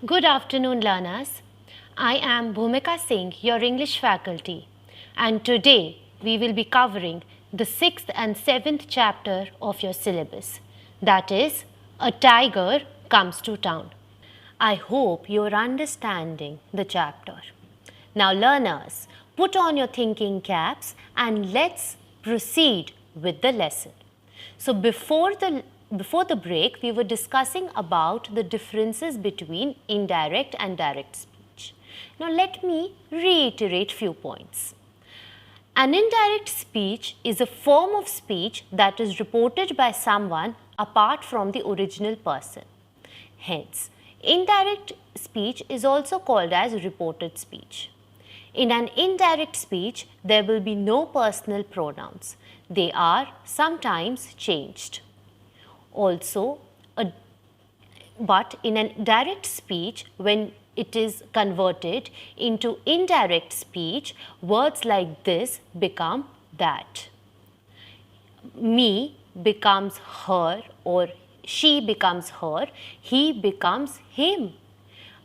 Good afternoon, learners. I am Bhumika Singh, your English faculty, and today we will be covering the 6th and 7th chapter of your syllabus, that is, A Tiger Comes to Town. I hope you are understanding the chapter. Now, learners, put on your thinking caps and let's proceed with the lesson. So, before the break, we were discussing about the differences between indirect and direct speech. Now, let me reiterate few points. An indirect speech is a form of speech that is reported by someone apart from the original person. Hence, indirect speech is also called as reported speech. In an indirect speech, there will be no personal pronouns. They are sometimes changed. Also, but in an direct speech, when it is converted into indirect speech, words like this become that. Me becomes her, or she becomes her, he becomes him.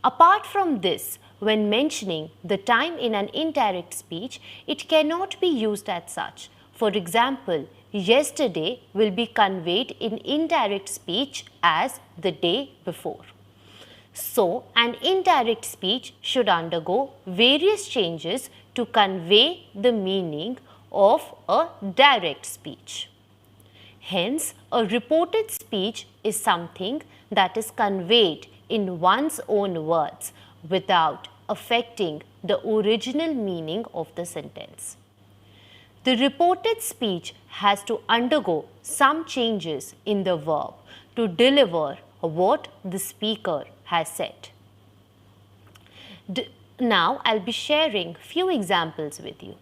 Apart from this, when mentioning the time in an indirect speech, it cannot be used as such. For example, yesterday will be conveyed in indirect speech as the day before. So, an indirect speech should undergo various changes to convey the meaning of a direct speech. Hence, a reported speech is something that is conveyed in one's own words without affecting the original meaning of the sentence. The reported speech has to undergo some changes in the verb to deliver what the speaker has said. Now, I'll be sharing few examples with you.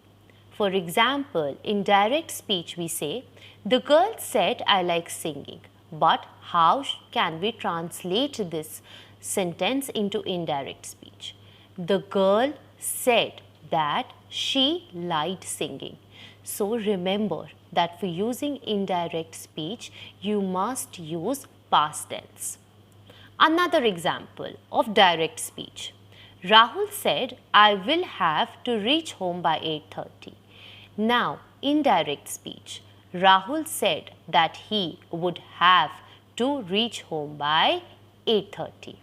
For example, in direct speech we say, the girl said I like singing. But how can we translate this sentence into indirect speech? The girl said that she liked singing. So remember that for using indirect speech, you must use past tense. Another example of direct speech. Rahul said, I will have to reach home by 8:30. Now, indirect speech. Rahul said that he would have to reach home by 8:30.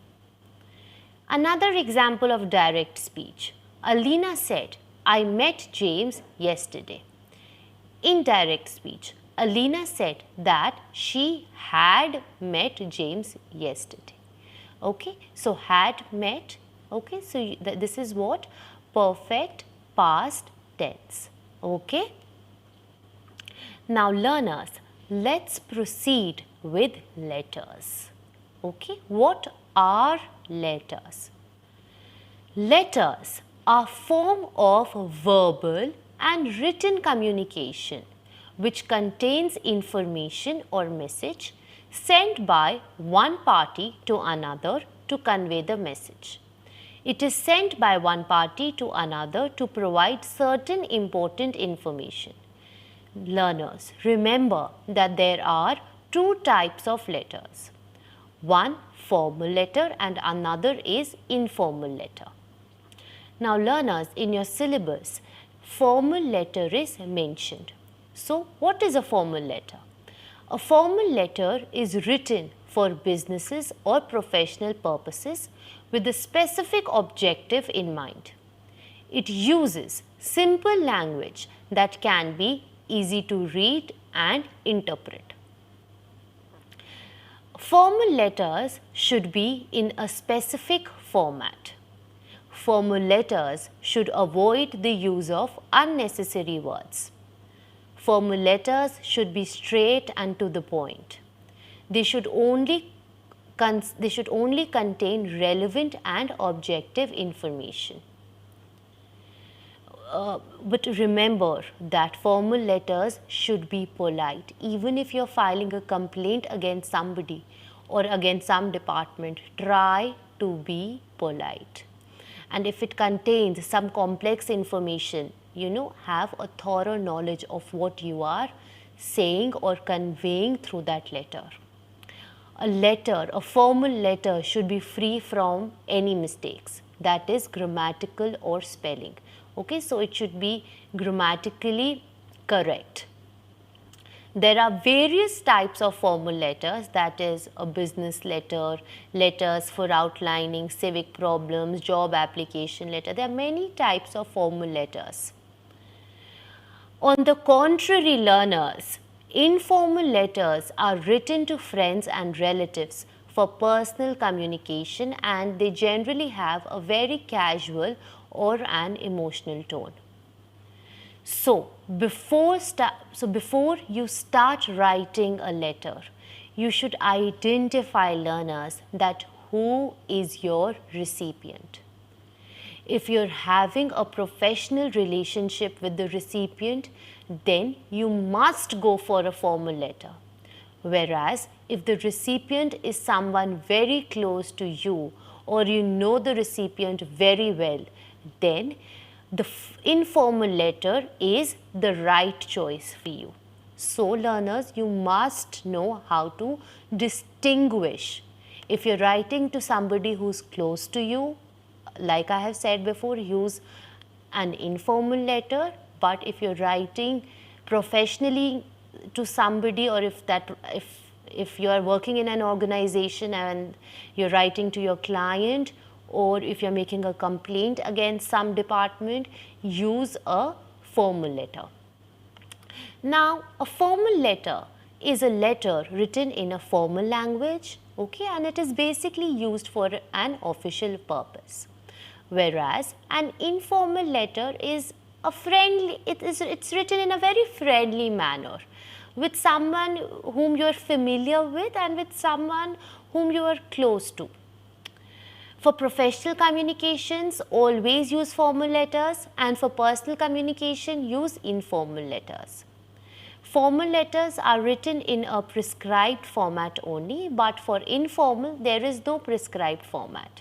Another example of direct speech. Alina said, I met James yesterday. Indirect speech. Alina said that she had met James yesterday. Okay, so had met. Okay, so this is what? Perfect past tense. Okay. Now, learners, let's proceed with letters. Okay, what are letters? Letters are form of verbal and written communication which contains information or message sent by one party to another to convey the message. It is sent by one party to another to provide certain important information. Learners, remember that there are two types of letters. One formal letter and another is informal letter. Now, learners, in your syllabus, formal letter is mentioned. So, what is a formal letter? A formal letter is written for businesses or professional purposes with a specific objective in mind. It uses simple language that can be easy to read and interpret. Formal letters should be in a specific format. Formal letters should avoid the use of unnecessary words. Formal letters should be straight and to the point. They should only contain relevant and objective information. But remember that formal letters should be polite. Even if you are filing a complaint against somebody or against some department, try to be polite. And if it contains some complex information, have a thorough knowledge of what you are saying or conveying through that letter. a letter, a formal letter should be free from any mistakes, that is grammatical or spelling. Okay, so it should be grammatically correct. There are various types of formal letters, that is a business letter, letters for outlining civic problems, job application letter. There are many types of formal letters. On the contrary, learners, informal letters are written to friends and relatives for personal communication, and they generally have a very casual or an emotional tone. So before you start writing a letter, you should identify, learners, that who is your recipient. If you're having a professional relationship with the recipient, then you must go for a formal letter. Whereas if the recipient is someone very close to you, or you know the recipient very well, then the informal letter is the right choice for you. So learners, you must know how to distinguish. If you're writing to somebody who's close to you, like I have said before, use an informal letter. But if you're writing professionally to somebody, or if you are working in an organization and you're writing to your client, or if you're making a complaint against some department, use a formal letter. Now, a formal letter is a letter written in a formal language, okay, and it is basically used for an official purpose. Whereas an informal letter is a friendly, it's written in a very friendly manner with someone whom you are familiar with and with someone whom you are close to. For professional communications, always use formal letters, and for personal communication, use informal letters. Formal letters are written in a prescribed format only, but for informal, there is no prescribed format.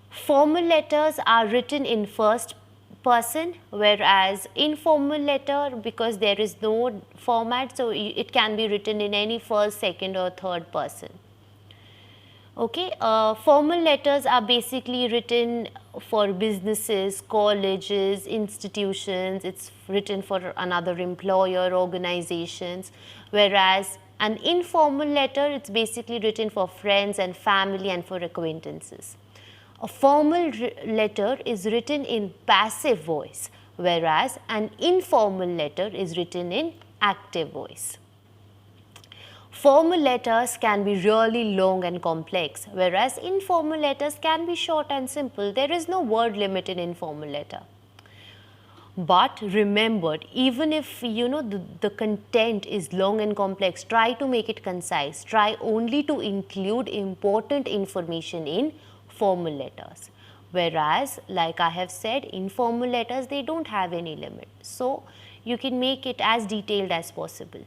Formal letters are written in first person, whereas informal letter, because there is no format, so it can be written in any first, second or third person. Okay, formal letters are basically written for businesses, colleges, institutions. It's written for another employer, organizations, whereas an informal letter, it's basically written for friends and family and for acquaintances. A formal letter is written in passive voice, whereas an informal letter is written in active voice. Formal letters can be really long and complex, whereas informal letters can be short and simple. There is no word limit in informal letter. But remember, even if the content is long and complex, try to make it concise. Try only to include important information in formal letters. Whereas, like I have said, informal letters, they don't have any limit. So you can make it as detailed as possible.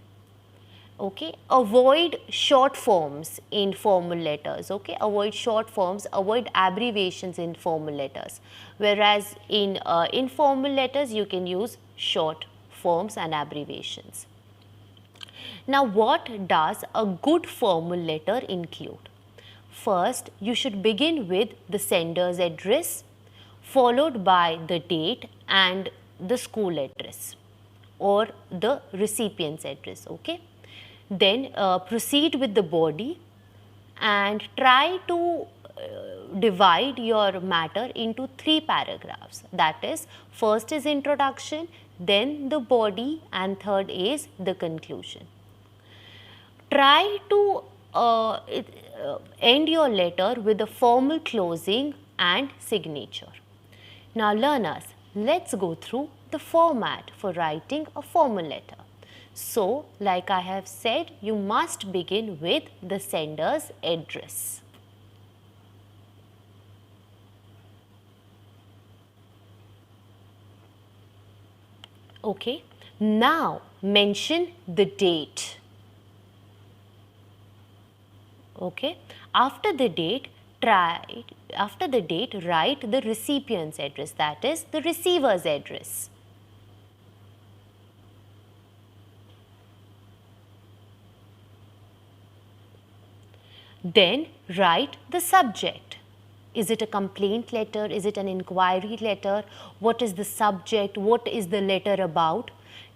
Okay, avoid short forms in formal letters. Okay, avoid short forms, avoid abbreviations in formal letters. Whereas in informal letters, you can use short forms and abbreviations. Now, what does a good formal letter include? First, you should begin with the sender's address, followed by the date and the school address or the recipient's address. Okay. Then proceed with the body and try to divide your matter into 3 paragraphs. That is, first is introduction, then the body, and third is the conclusion. Try to end your letter with a formal closing and signature. Now learners, let's go through the format for writing a formal letter. So, like I have said, you must begin with the sender's address. Okay. Now, mention the date. Okay. After the date, write the recipient's address, that is the receiver's address. Then write the subject. Is it a complaint letter? Is it an inquiry letter? What is the subject? What is the letter about?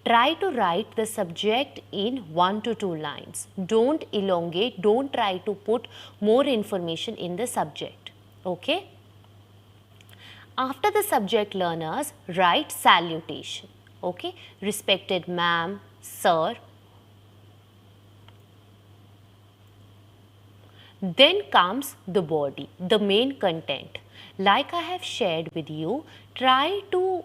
Try to write the subject in 1 to 2 lines. Don't elongate. Don't try to put more information in the subject. Okay? After the subject, learners, write salutation. Okay? Respected ma'am, sir. Then comes the body, the main content. Like I have shared with you, try to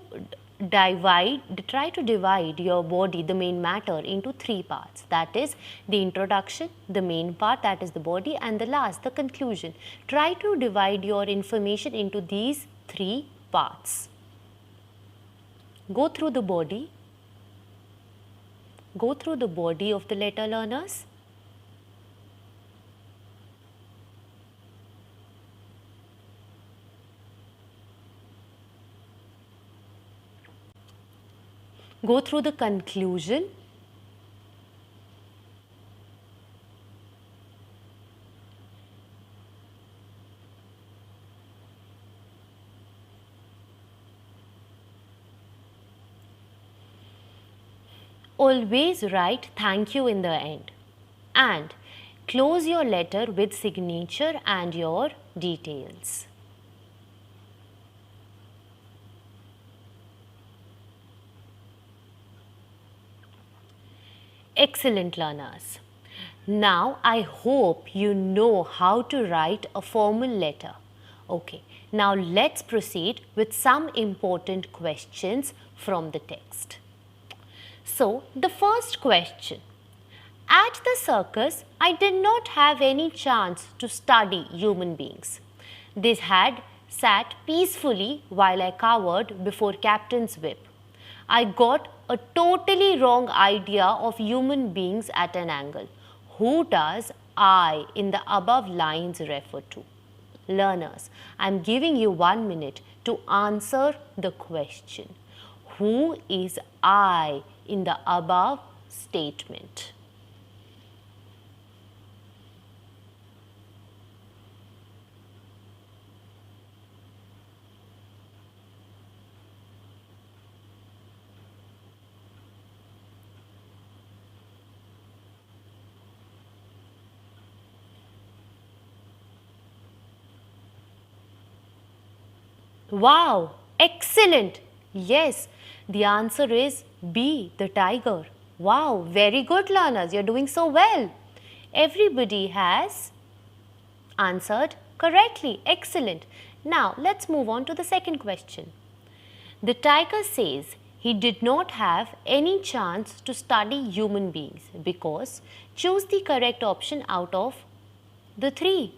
divide your body, the main matter, into 3 parts. That is the introduction, the main part, that is the body, and the last, the conclusion. Try to divide your information into these 3 parts. Go through the body. Go through the body of the letter, learners. Go through the conclusion. Always write thank you in the end, and close your letter with signature and your details. Excellent, learners. Now I hope you know how to write a formal letter. Okay, now let's proceed with some important questions from the text. So, the first question. At the circus, I did not have any chance to study human beings. They had sat peacefully while I cowered before Captain's whip. I got a totally wrong idea of human beings at an angle. Who does I in the above lines refer to? Learners, I am giving you 1 minute to answer the question. Who is I in the above statement? Wow, excellent. Yes, the answer is B, the tiger. Wow, very good, learners. You're doing so well. Everybody has answered correctly. Excellent. Now, let's move on to the second question. The tiger says he did not have any chance to study human beings because choose the correct option out of the 3.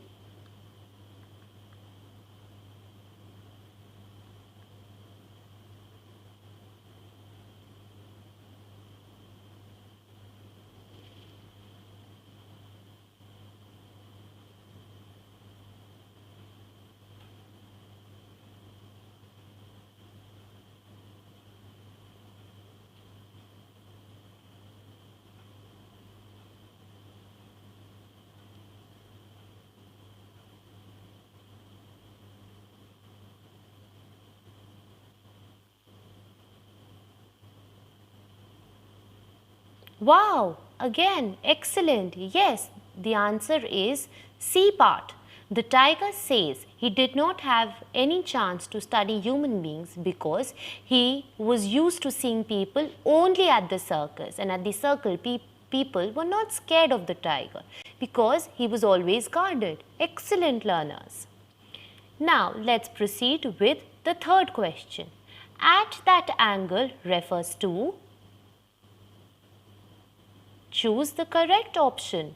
Wow, again, excellent. Yes, the answer is C part. The tiger says he did not have any chance to study human beings because he was used to seeing people only at the circus, and at the circle people were not scared of the tiger because he was always guarded. Excellent, learners. Now, let's proceed with the third question. At that angle refers to. Choose the correct option.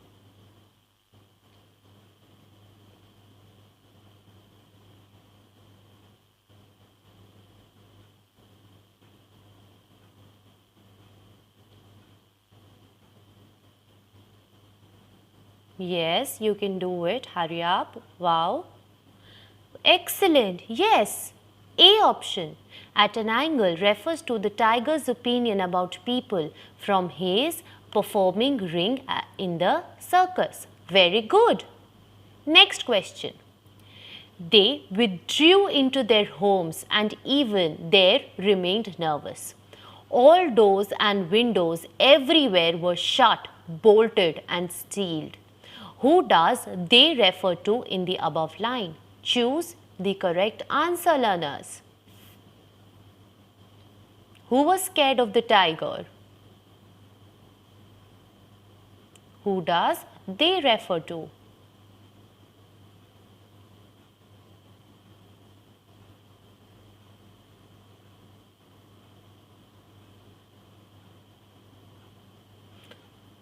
Yes, you can do it. Hurry up. Wow. Excellent. Yes. A option. At an angle refers to the tiger's opinion about people from his performing ring in the circus. Very good. Next question. They withdrew into their homes and even there remained nervous. All doors and windows everywhere were shut, bolted and sealed. Who does they refer to in the above line? Choose the correct answer, learners. Who was scared of the tiger? Who does they refer to?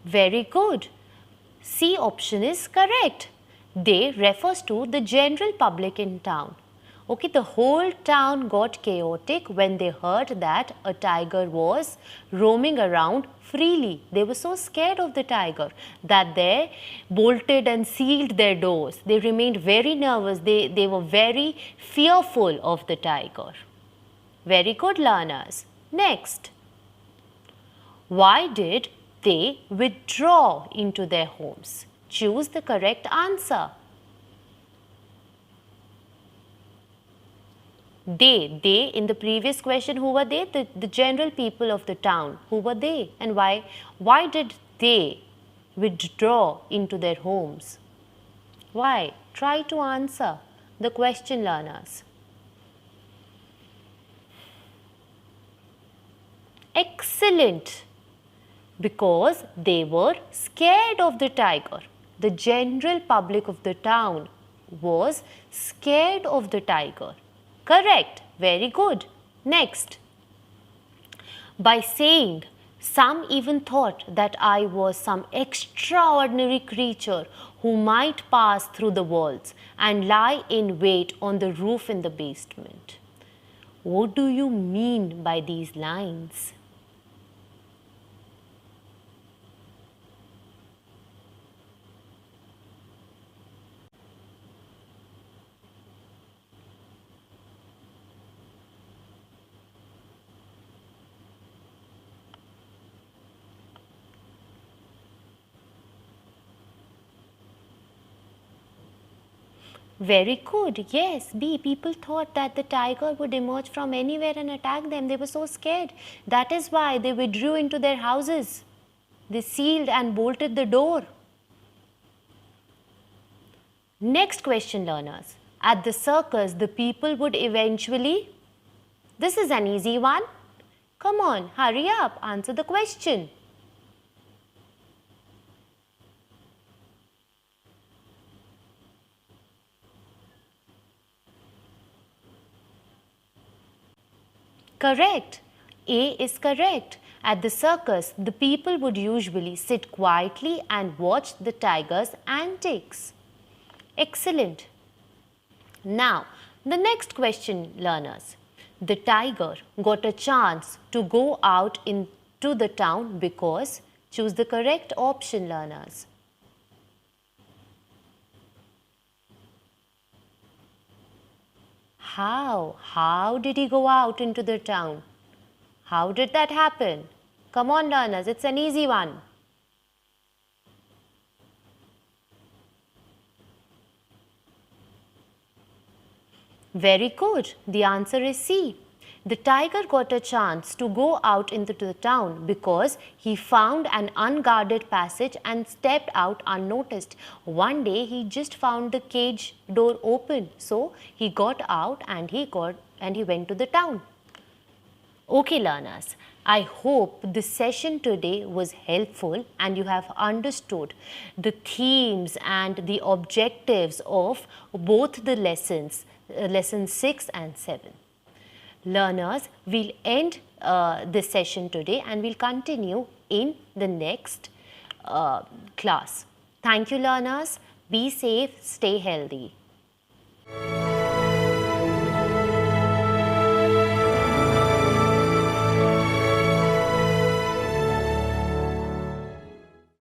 Very good. C option is correct. They refers to the general public in town. Okay, the whole town got chaotic when they heard that a tiger was roaming around freely. They were so scared of the tiger that they bolted and sealed their doors. They remained very nervous. They were very fearful of the tiger. Very good, learners. Next. Why did they withdraw into their homes? Choose the correct answer. They in the previous question, who were they? The general people of the town. Who were they and why? Why did they withdraw into their homes? Why? Try to answer the question, learners. Excellent. Because they were scared of the tiger. The general public of the town was scared of the tiger. Correct. Very good. Next. By saying, some even thought that I was some extraordinary creature who might pass through the walls and lie in wait on the roof in the basement. What do you mean by these lines? Very good. Yes, B. People thought that the tiger would emerge from anywhere and attack them. They were so scared. That is why they withdrew into their houses. They sealed and bolted the door. Next question, learners. At the circus, the people would eventually... This is an easy one. Come on, hurry up. Answer the question. Correct. A is correct. At the circus, the people would usually sit quietly and watch the tiger's antics. Excellent. Now, the next question, learners. The tiger got a chance to go out into the town because... Choose the correct option, learners. How? How did he go out into the town? How did that happen? Come on, learners, it's an easy one. Very good. The answer is C. The tiger got a chance to go out into the town because he found an unguarded passage and stepped out unnoticed. One day he just found the cage door open, so he got out and he went to the town. Okay, learners, I hope this session today was helpful and you have understood the themes and the objectives of both the lessons, lessons 6 and 7. Learners, we'll end this session today and we'll continue in the next class. Thank you, learners. Be safe, stay healthy.